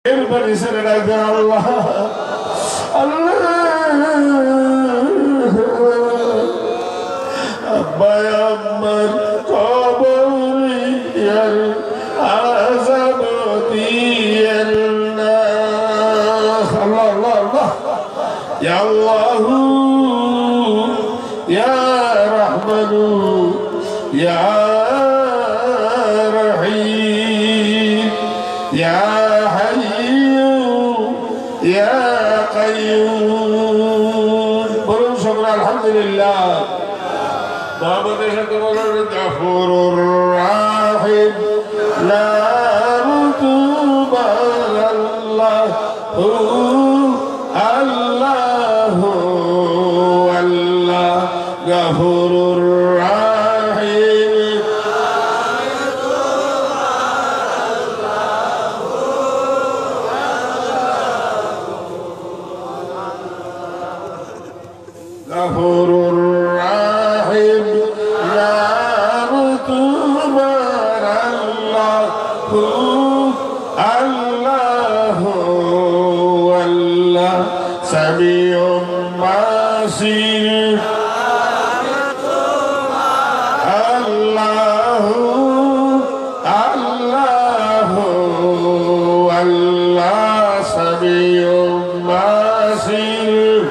এরপরে ছেড়ে রাখবেন আল্লাহ আব্বা আম্মার কবরের আযাব দিয়েন না আল্লাহ আল্লাহ আল্লাহ ইয়া আল্লাহ ইয়া রাহমানু ইয়া রহিম ইয়া يا قيوم بلون شكرا الحمد لله بابا دشك بلون غفور الرحيم لا رتوب الله الله الله غفور الرحيم غفور الرحيم لا رتوب الله الله والله سميع بصير الله الله والله سميع بصير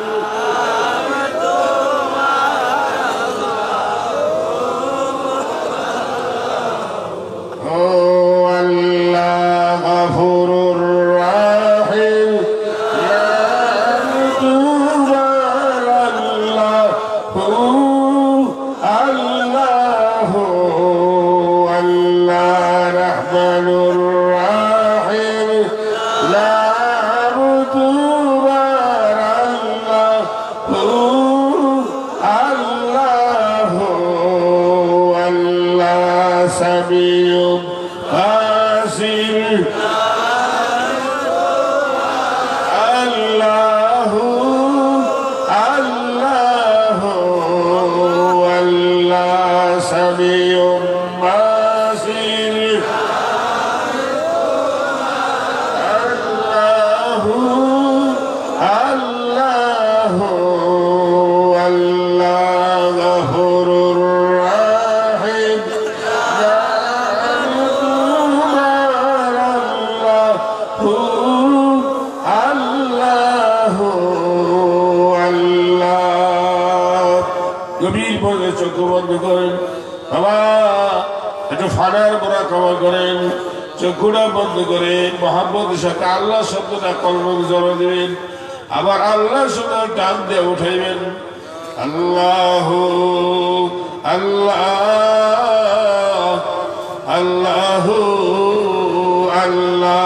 চক্ষুটা বন্ধ করে মহব্বতের সাথে আল্লাহ শব্দটা কলমে জড়ো দিবেন আবার আল্লাহ শব্দ টান দিয়ে উঠাইবেন আল্লাহ আল্লাহ আল্লাহ আল্লাহ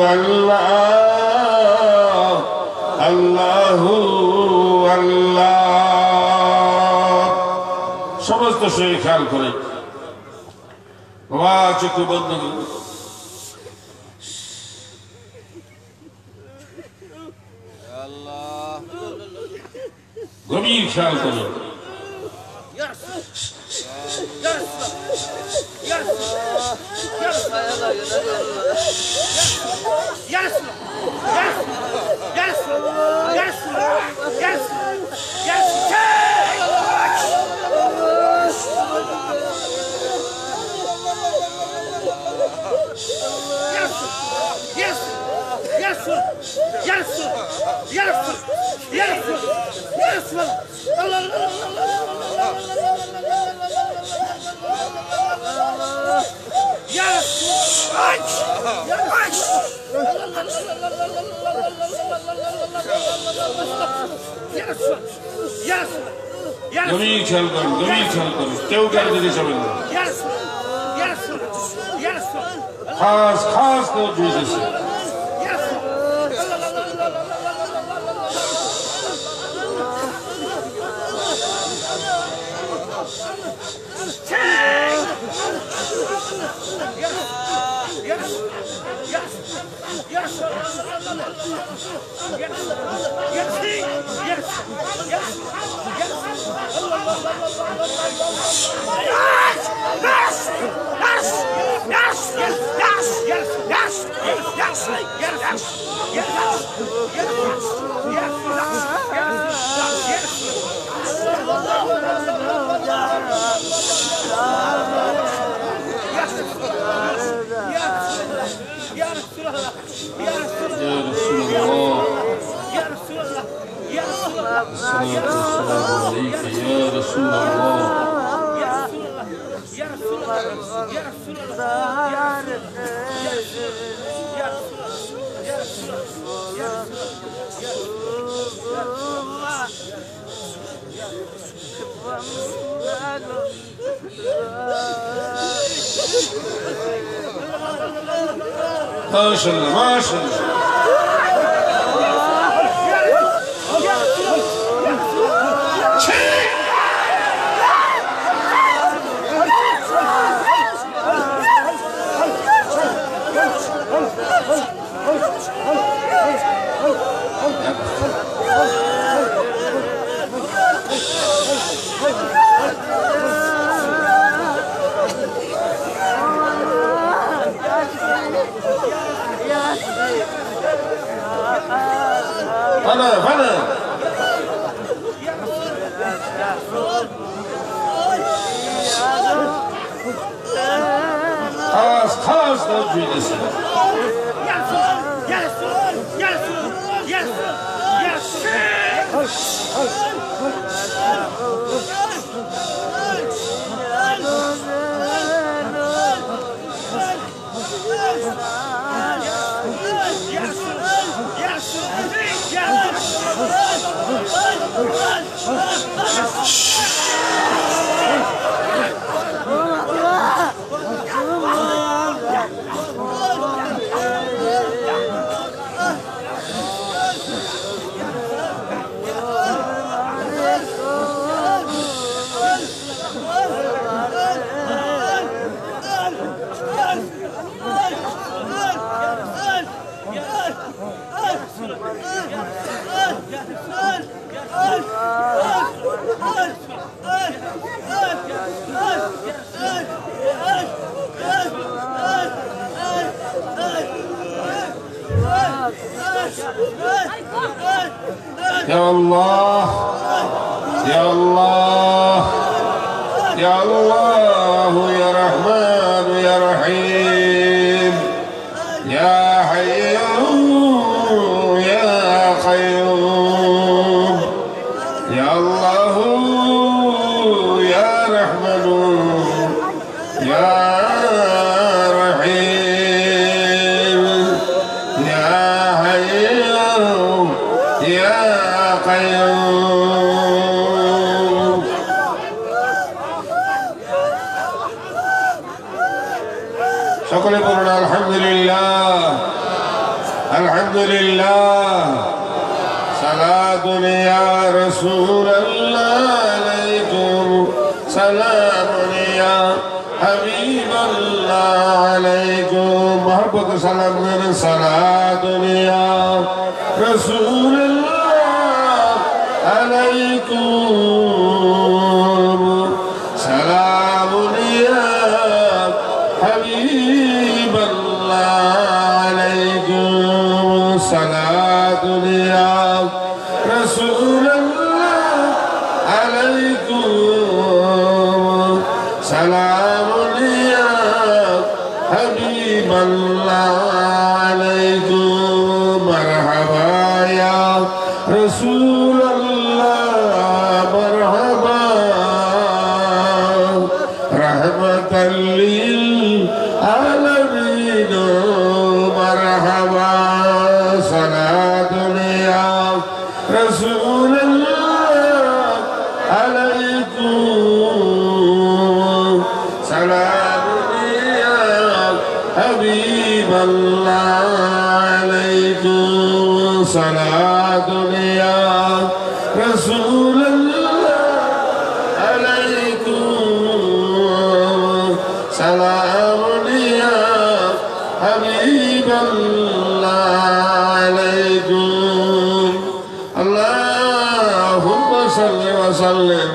আল্লাহ আল্লাহ আল্লাহ সমস্ত শরীর খেয়াল করে বাবা চক্ষু বন্ধ করে গভীর খেয়াল করে তুমি খেয়াল করো কেউ কার দিকে যাবেন না খাস খাস তো বুঝেছে Maşallah, maşallah. Bana. Khas da cüydesi. Ya Allah, Ya Allah, Ya Allah, Ya Rahman, Ya Rahim, Ya Hayyu, Ya Qayyum, Ya Allah, Ya Rahman, Ya Rahim, Ya Hayyu, Ya Qayyum. সকলে বলুন আলহামদুলিল্লাহ, আলহামদুলিল্লাহ। সালাতুন ইয়া রাসূলুল্লাহ আলাইকুম, সালামুন ইয়া হাবিবাল্লাহ আলাইকুম। মোহাম্মদ সালাম করেন। সালাতুন ইয়া রাসূলুল্লাহ আলাইকুম, সালামুন ইয়া হাবিবাল্লাহ আলাইকুম। সালাতুন ইয়া রাসূলুল্লাহ আলাইকুম, সালামুন ইয়া হাবিবাল্লাহ আলাইকুম। মারহাবা ইয়া রাসূলুল্লাহ, মারহাবা রাহমাতাল লিল আলামিন, মারহাবা। সালাতুন ইয়া রাসূলুল্লাহ عليكم سلام يا حبيب الله عليكم صلاة يا رسول الله عليكم سلام يا حبيب الله عليكم اللهم صل وسلم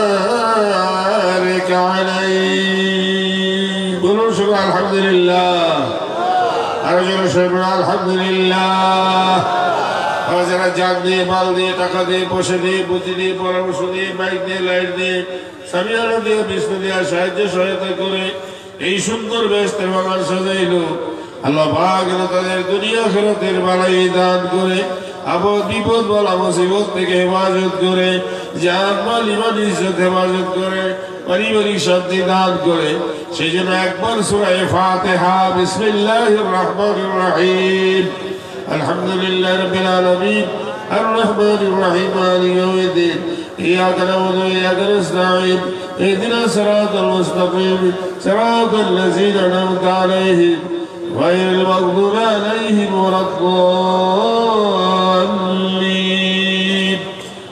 وبارك عليه بلو شكر الحمد لله أرجو شكر الحمد لله যারা জান দিয়ে মাল দিয়ে টাকা দিয়ে পয়সা দিয়ে বুদ্ধি দিয়ে পরামর্শ দিয়ে বাইক দিয়ে লাইট দিয়ে সামিয়ানা দিয়ে বিষ্ণু দিয়ে সাহায্য সহায়তা করে এই সুন্দর বেহেশতের বাগান সাজাইলো আল্লাহ পাক তাদের দুনিয়া আখিরাতের বালাই দান করে আপদ বিপদ বলা মুসিবত থেকে হেফাজত করে জান মাল ইমান ইজ্জত হেফাজত করে পারিবারিক শান্তি দান করে সেই জন্য একবার সূরা ফাতিহা বিসমিল্লাহির রহমানির রহিম আলহামদুলিল্লাহ রাব্বিল আলামিন আর রহমানির রহিম মালিকি ইয়াউমিদ্দিন إياك نعبد وإياك نستعين اهدنا الصراط المستقيم صراط الذين أنعمت عليهم غير المغضوب عليهم ولا الضالين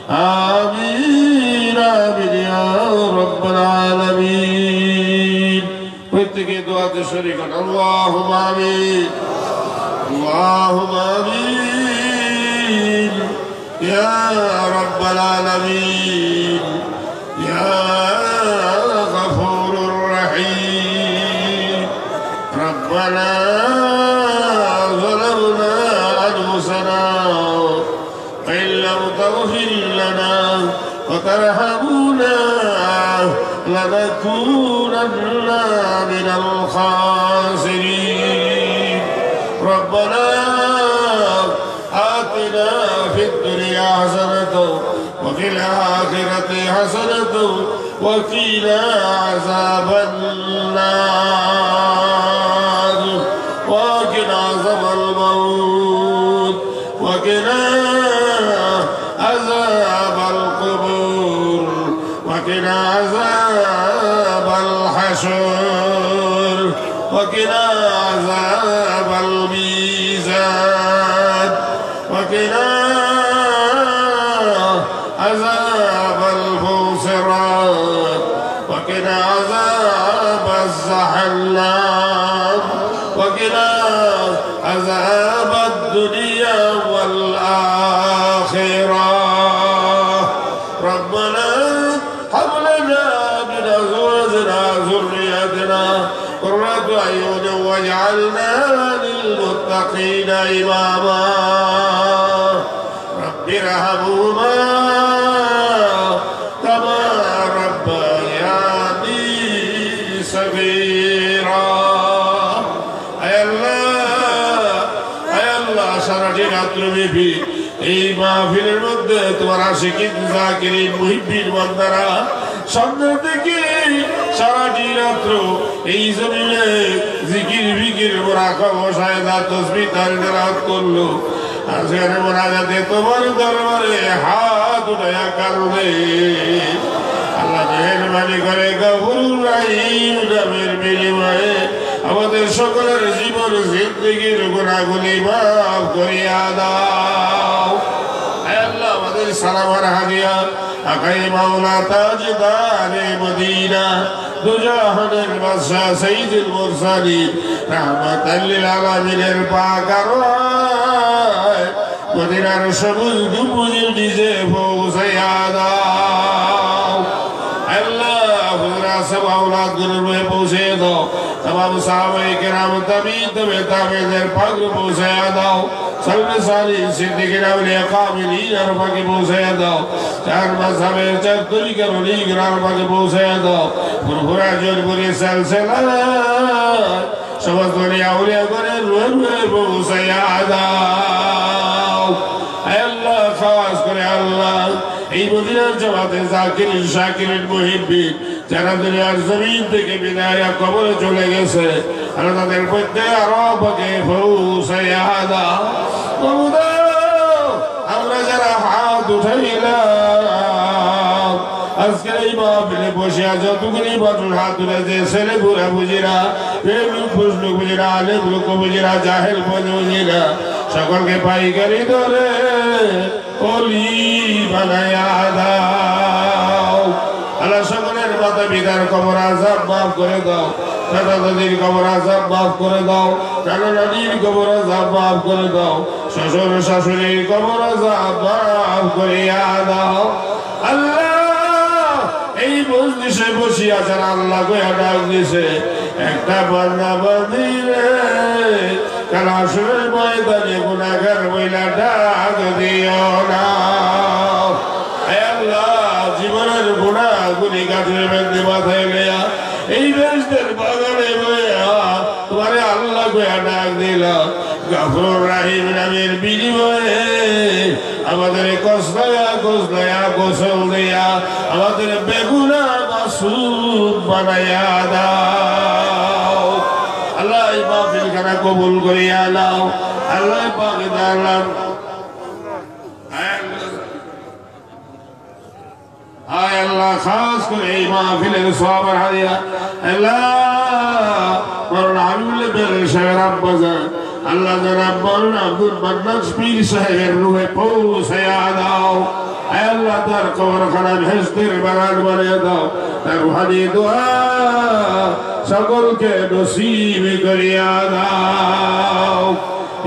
آمين آمين يا رب العالمين প্রত্যেকে দোয়াতে শরীক হন اللهم آمين اللهم آمين يا رب العالمين يا غفور رحيم ربنا ظلمنا أنفسنا وإن لم تغفر لنا وترحمنا لنكونن من الخاسرين ربنا آتنا في الدنيا حسنة وفي الآخرة حسنة وقنا عذاب النار وقنا عذاب الموت وقنا عذاب القبور وقنا عذاب الحشر وقنا عذاب الميزان وقنا عذاب البصرات وقنا عذاب الزحلام وقنا عذاب الدنيا والآخرة ربنا هب لنا من أزواجنا ذريتنا قرة أعين واجعلنا للمتقين إماما رب ارحمهما كما ربياني صغيرا أي الله সারাটি রাত্র ব্যাপী এই মাহফিলের মধ্যে তোমার আশিকিন যাকিরিন মুহিব্বিন বান্দারা সন্ধ্যা থেকে সারাটি রাত্র এই জমিনে জিকির বিকির মুরাকাবা শাহাদাত তাসবিহ তাহলিল করলো আজকের মুনাজাতে তোমার দরবারে হাত উঠায়া কাঁদে আল্লাহ মেহেরবানি করে গফুরুর রহিম নামের বিনিময়ে আমাদের সকলের জীবন জিন্দেগির গুনাহগুলি মাফ করিয়া দাও হে আল্লাহ আমাদের সালামার হাদিয়া আকাই মাওলা তাজদারে মদিনা দুজাহানের বাদশা সাইয়্যিদুল মুরসালিন রাহমাতাল লিল আলামিনের পাক আরওয়াহ মদিনার সবুজ দুপুরের নিচে পৌঁছাইয়া দাও আল্লাহ হুজুরা সব আওলাদ গুলোর পৌঁছে দাও तमाम साहबाए किराम तबीन तबे ताबेदार पाक पहुंचाया दाओ सल्ले साली सिद्दीकीन औलिया कामिलीन अरफा के पहुंचाया दाओ चार मज़हबे चार तरीक़े वली अरफा के पहुंचाया दाओ फुरफुरा जोधपुरी सिलसिला समस्त औलिया करे रुए पहुंचाया दाओ अल्लाह खास करे अल्लाह এই মদিনার জামাতে জাকিরিন শাকিরিন মুহিব্বিন যারা দুনিয়ার জমিন থেকে বিদায় কবরে চলে গেছে আর তাদের মধ্যে আরো পাকে পৌঁছায়া দাও আমরা যারা হাত উঠাইলাম আজকের এই মাহফিলে বসে যতগুলি মানুষ হাত তুলেছে ছেলে বুড়া বুঝিরা প্রেমিক পুষ্ণ বুঝিরা আলেম লোক বুঝিরা জাহেল বুঝিরা সকলকে পাইকারি ধরে অলি বানায়া দাও। আল্লাহ সকলের মাতা পিতার কবর আযাব মাফ করে দাও, দাদা দাদির কবর আযাব মাফ করে দাও, নানা নানির কবর আযাব মাফ করে দাও, শ্বশুর শাশুড়ির কবর আযাব মাফ করিয়া দাও। আল্লাহ এই মজলিসে বসিয়া যারা আল্লাহ কইয়া ডাক দিছে একটা বর্ণা বাঁধিলে কালা সুরের ময়দানে গুনাহগার বইলা ডাক দিও না। জীবনের গুণা গুলি কাঠের মধ্যে মাথায় নেয়া এই বেশদের বাগানে বইয়া তোমারে আল্লাহ কইয়া ডাক দিলা। গফুর রাহিম নামের বিনিময়ে আমাদের কসলায়া গোসল দিয়া আমাদের বেগুনা মাসুম বানাইয়া দাও। আল্লাহ এই মাহফিল খানা কবুল করিয়া নাও। আল্লাহ পাকে দাঁড়ান আয় আল্লাহ খাস করে এই মাহফিলের সওয়াবের হাদিয়া আল্লাহ মরণ হাবিবুল্লাহ বের সাহেব আব্বাজান আল্লাহ জনাব মরণ আব্দুল মান্নান পীর সাহেবের রূহে পৌঁছায়া দাও। আয় আল্লাহ তার কবরখানা বেহেশতের বাগান বানিয়ে দাও। তার রূহানি দোয়া সকলকে নসিব করিয়া দাও।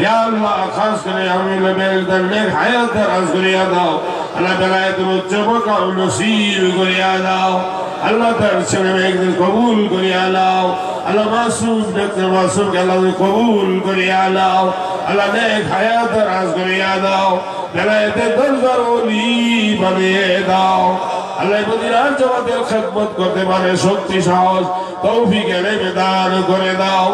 ইয়া আল্লাহ খাস করে হাবিবুল্লাহ বের দরনের হায়াত দারাজ করিয়া দাও। আল্লাহ বেলায়েতের উচ্চ মাকাম নসিব করিয়া দাও। আল্লাহ তার ছেলে মেয়েদের কবুল করিয়া নাও। আল্লাহ মাসুম ডক্টর মাসুমকে আল্লাহ কবুল করিয়া নাও। আল্লাহ নেক হায়াত দারাজ করিয়া দাও। বেলায়েতের দরজার ওলি বানিয়ে দাও। আল্লাহ মদিনার জামাতের খেদমত করতে পারে শক্তি সাহস তৌফিক এলেমে দান করে দাও।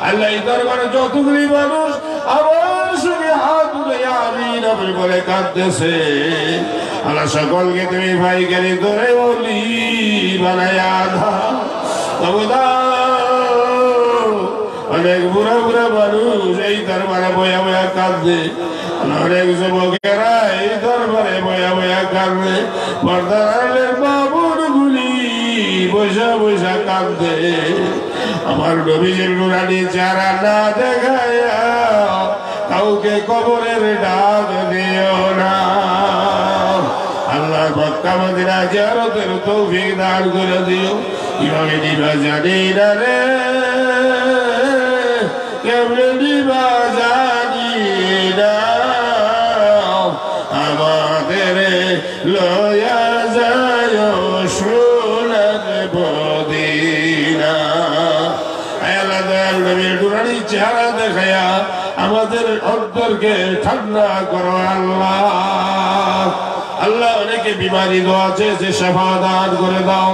আল্লাহ এই দরবারে যতগুলি মানুষ আমার সঙ্গে হাত তুলে আমিন আমিন বলে কাঁদতেছে আল্লাহ সকলকে তুমি ভাইকারি ধরে ওলি বানায়া দাও। অনেক বুড়া বুড়া মানুষ এই দরবারে বয়া বয়া কাঁদে। অনেক যুবকেরা এই দরবারে বয়া বয়া কাঁদে। পর্দার বাবুর গুলি বৈশা বৈশা কাঁদে। আমার নবীজির নুরানি চেহারা না দেখায়া কাউকে কবরের ডাক দিও না। আল্লাহ মক্কা মদিনা জিয়ারতের তৌফিক দান করে দিও। কিভাবে নিবা জানি না রে, কেমনে নিবা জানি না, আমাদের লয়া যায় সোনার মদিনা। আল্লাহ দয়াল নবীর নুরানি চেহারা দেখায়া আমাদের অন্তরকে ঠান্ডা করো আল্লাহ। আল্লাহ অনেকে বিমারি দোয়া চেয়েছে সেবা দান করে দাও।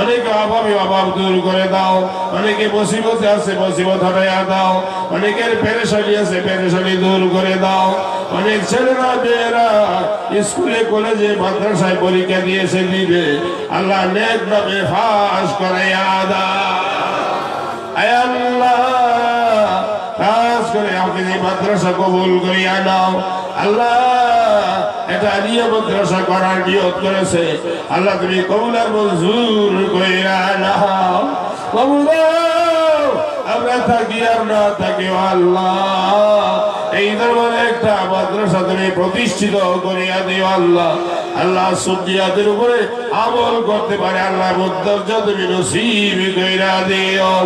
অনেকে অভাবী অভাব দূর করে দাও। অনেকে মুসিবতে আছে মুসিবত হটাইয়া দাও। অনেকের পেরেশানি আছে পেরেশানি দূর করে দাও। অনেক ছেলেরা মেয়েরা স্কুলে কলেজে মাদ্রাসায় পরীক্ষা দিয়েছে দিবে আল্লাহ নেক ভাবে পাস করাইয়া দাও। আয় আল্লাহ খাস করে আপনি মাদ্রাসা কবুল করিয়া নাও। আল্লাহ এটা নিয়ে মাদ্রাসা করার নিয়ত করেছে আল্লাহ তুমি কবুল আর মঞ্জুর কইরা নাও। কবুল আমরা থাকি আর না থাকি আল্লাহ এই দরবারে একটা মাদ্রাসা তুমি প্রতিষ্ঠিত করিয়া দিও আল্লাহ। আল্লাহ সুন্নিয়াতের উপরে আমল করতে পারে আল্লাহ মুদ্দর্জা তুমি নসিব কইরা দিও।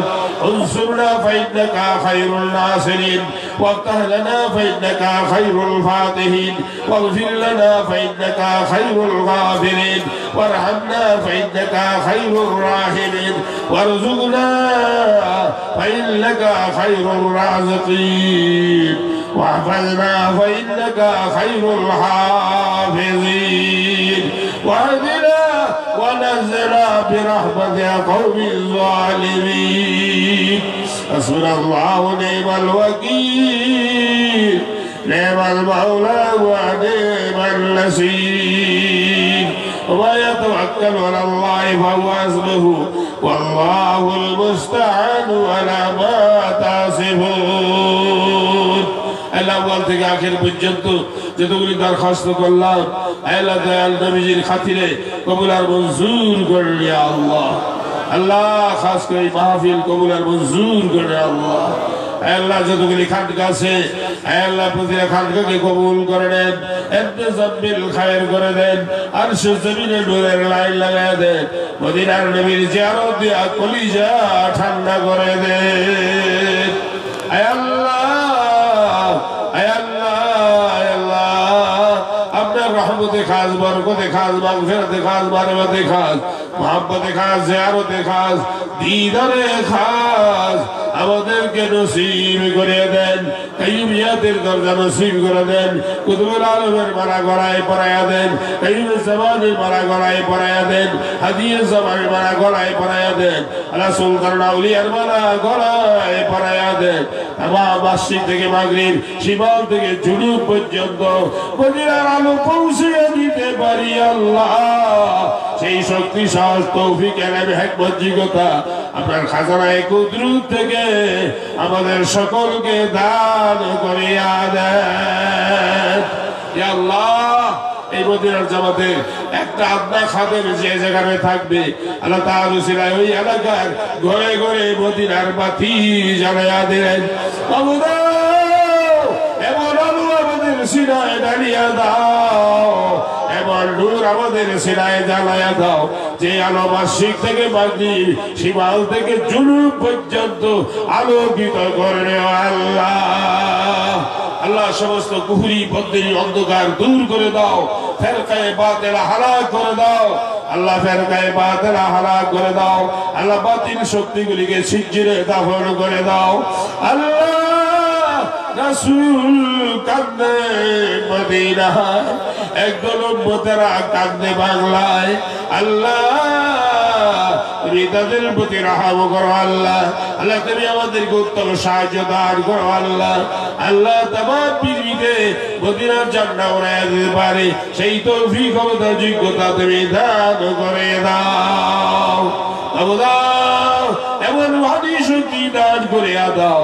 انصرنا فإنك خير الناصرين وافتح لنا فإنك خير الفاتحين واغفر لنا فإنك خير الغافرين وارحمنا فإنك خير الراحمين وارزقنا فإنك خير الرازقين واحفظنا فإنك خير الحافظين واهدنا ونزلنا برحمتك قوم الظالمين. حسبنا الله ونعم الوكيل نعم المولى ونعم النصير وما يتوكل على الله فهو حسبه والله المستعان على ما تصفون. আউয়াল থেকে আখির পর্যন্ত যতগুলি দরখাস্ত করলাম আল্লাহ দয়াল নবীজির খাতিরে কবুল আর মঞ্জুর করে ইয়া আল্লাহ। আল্লাহ খাস করে মাহফিল কবুল আর মঞ্জুর করে আল্লাহ। আল্লাহ যতগুলি খানকা আছে আল্লাহ প্রতিটা খানকাকে কবুল করে নেন, ইন্তেজামিল খায়ের করে দেন, আরশে জমিনে নূরের লাইন লাগায় দেন, মদিনার নবীর জিয়ারত দিয়া কলিজা ঠান্ডা করে দেন। আয় আল্লাহ, আয় আল্লাহ, আয় আল্লাহ, আপনার রহমতে খাস, বরকতে খাস, মাগফিরাতে খাস, বারকতে খাস, মুহাব্বতে খাস, জিয়ারতে খাস, দিদারে খাস আমাদেরকে নসিব করে দেন। কাইয়ুমিয়াতের দরজা নসিব করে দেন। কুতুবুল আলমের মারা গড়ায় পরায়া দেন। কাইয়ুমে জামানের মারা গড়ায় পরায়া দেন। হাদিয়ে জামানের মারা গড়ায় পরায়া দেন। আল্লাহ সুলতান আউলিয়ার মারা গড়ায় পরায়া দেন। আমার মাসিক থেকে মাগরিব, শিমাল থেকে জুনুব পর্যন্ত মদিনার আলো পৌঁছে দিতে পারি আল্লাহ। সেই শক্তি, সাহস, তৌফিক, ইলম, হিকমত, যোগ্যতা আপনার খাজানায়ে কুদরত থেকে আমাদের সকলকে দান করিয়া দেন ইয়া আল্লাহ। এই মদিনার জামাতে একটা আদনা খাদেম যে জায়গায় থাকবে আল্লাহ তাআলা উসিলায় ওই এলাকার ঘরে ঘরে মদিনার বাতি জ্বালায়া দেন। এমন আলো আমাদের সিনায় ঢালিয়া দাও, এমন নূর আমাদের সিনায় জ্বালায়া দাও যে আলো মাসিক থেকে মাগরিব, শিমাল থেকে জুনুব পর্যন্ত আলোকিত করে আল্লাহ। আল্লাহ সমস্ত কুফরি বদ্দেরি অন্ধকার দূর করে দাও, ফেরকায়ে বাতিলা হালাক করে দাও আল্লাহ, ফেরকায়ে বাতিলা হালাক করে দাও আল্লাহ, বাতিল শক্তিগুলিকে সিজ্জিরে দাফন করে দাও আল্লাহ। রাসূল কান্দে মদিনায়, একদল উম্মতেরা কান্দে বাংলায় আল্লাহ, তুমি তাদের প্রতি রহম করো আল্লাহ। আল্লাহ তুমি আমাদেরকে উত্তম সাহায্য দান করো আল্লাহ। আল্লাহ তামাম পৃথিবীতে মদিনার ঝান্ডা উড়াইয়া দিতে পারে সেই তৌফিক, ক্ষমতা, যোগ্যতা তুমি দান করে দাও। এমন ভাবি শক্তি দান করে দাও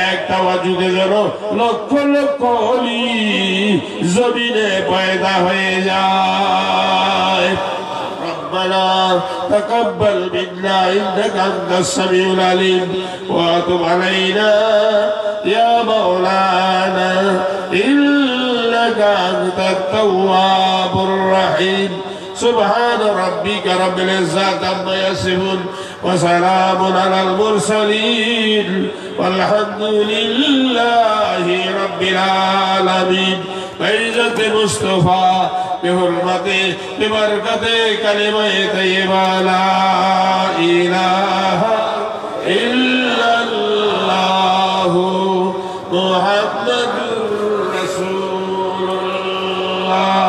একটা যুগে যেন লক্ষ লক্ষ অলি জমিনে পয়দা হয়ে যায়। ربنا تقبل منا إنك أنت السميع العليم وتب علينا يا مولانا إنك أنت التواب الرحيم سبحان ربك رب العزة عما يصفون وسلام على المرسلين والحمد لله رب العالمين بعزة مصطفى بحرمته ببركته كلمة طيبة لا إله إلا الله محمد رسول الله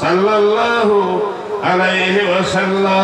صلى الله عليه وسلم.